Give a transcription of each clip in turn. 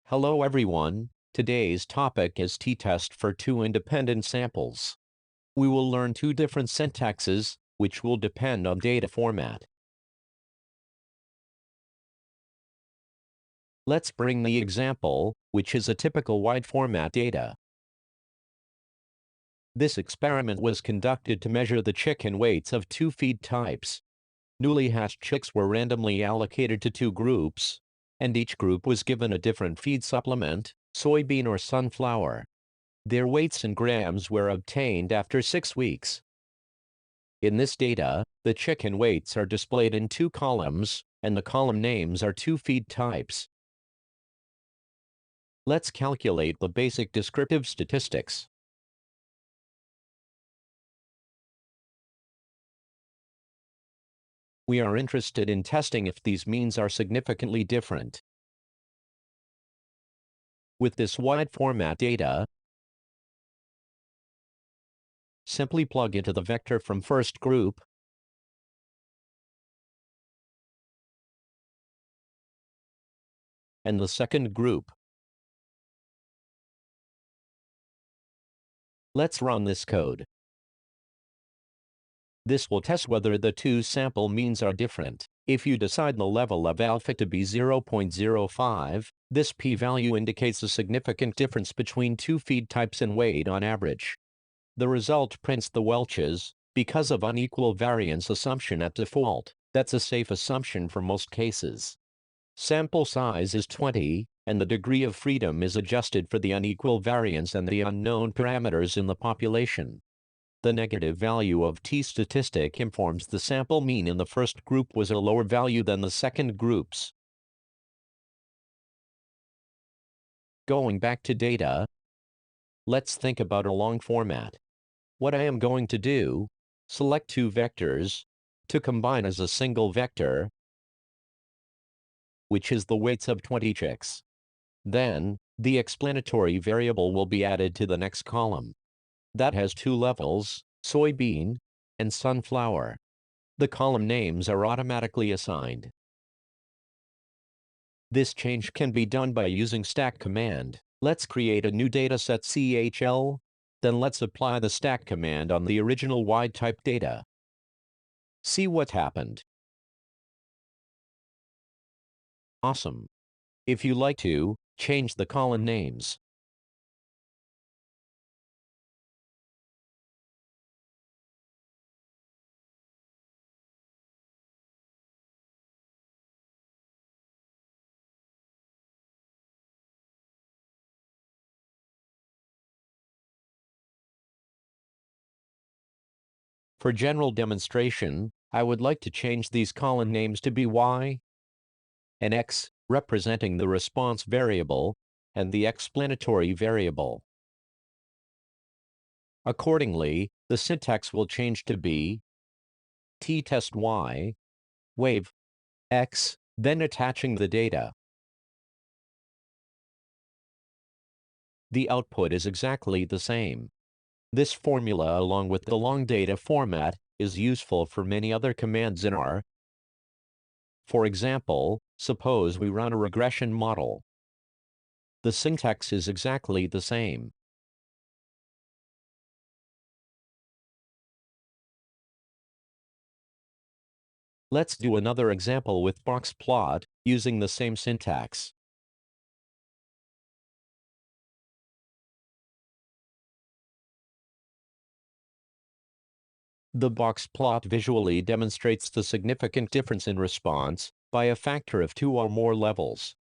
Hello everyone, today's topic is t-test for two independent samples. We will learn two different syntaxes, which will depend on data format. Let's bring the example, which is a typical wide format data. This experiment was conducted to measure the chicken weights of two feed types. Newly hatched chicks were randomly allocated to two groups, and each group was given a different feed supplement, soybean or sunflower. Their weights in grams were obtained after 6 weeks. In this data, the chicken weights are displayed in two columns, and the column names are two feed types. Let's calculate the basic descriptive statistics. We are interested in testing if these means are significantly different. With this wide format data, simply plug into the vector from first group and the second group. Let's run this code. This will test whether the two sample means are different. If you decide the level of alpha to be 0.05, this p-value indicates a significant difference between two feed types in weight on average. The result prints the Welch's, because of unequal variance assumption at default. That's a safe assumption for most cases. Sample size is 20, and the degree of freedom is adjusted for the unequal variance and the unknown parameters in the population. The negative value of t-statistic informs the sample mean in the first group was a lower value than the second group's. Going back to data, let's think about a long format. What I am going to do, select two vectors, to combine as a single vector, which is the weights of 20 chicks. Then, the explanatory variable will be added to the next column. That has two levels, soybean and sunflower. The column names are automatically assigned. This change can be done by using stack command. Let's create a new dataset CHL, then let's apply the stack command on the original wide type data. See what happened. Awesome. If you like to, change the column names. For general demonstration, I would like to change these column names to be Y and X, representing the response variable, and the explanatory variable. Accordingly, the syntax will change to be t.test Y, wave X, then attaching the data. The output is exactly the same. This formula, along with the long data format, is useful for many other commands in R. For example, suppose we run a regression model. The syntax is exactly the same. Let's do another example with box plot, using the same syntax. The box plot visually demonstrates the significant difference in response by a factor of 2 or more levels.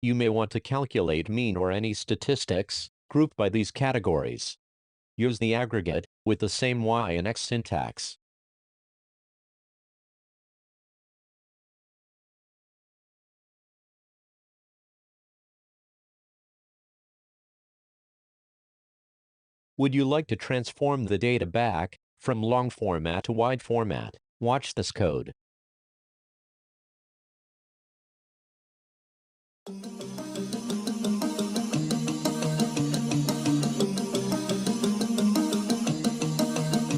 You may want to calculate mean or any statistics grouped by these categories. Use the aggregate with the same Y and X syntax. Would you like to transform the data back from long format to wide format? Watch this code.